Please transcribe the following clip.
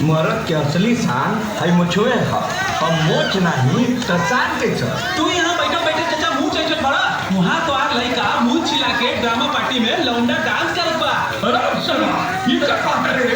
मरद के असली शान है मुछुए है हम मोच नहीं तो शान के छ तू यहाँ बैठो बैठे चाचा मुंह चेंज बड़ा वहां तो आर लइका मुंह छिला के ड्रामा पार्टी में लौंडा डांस करत बा। अरे सर ये का करे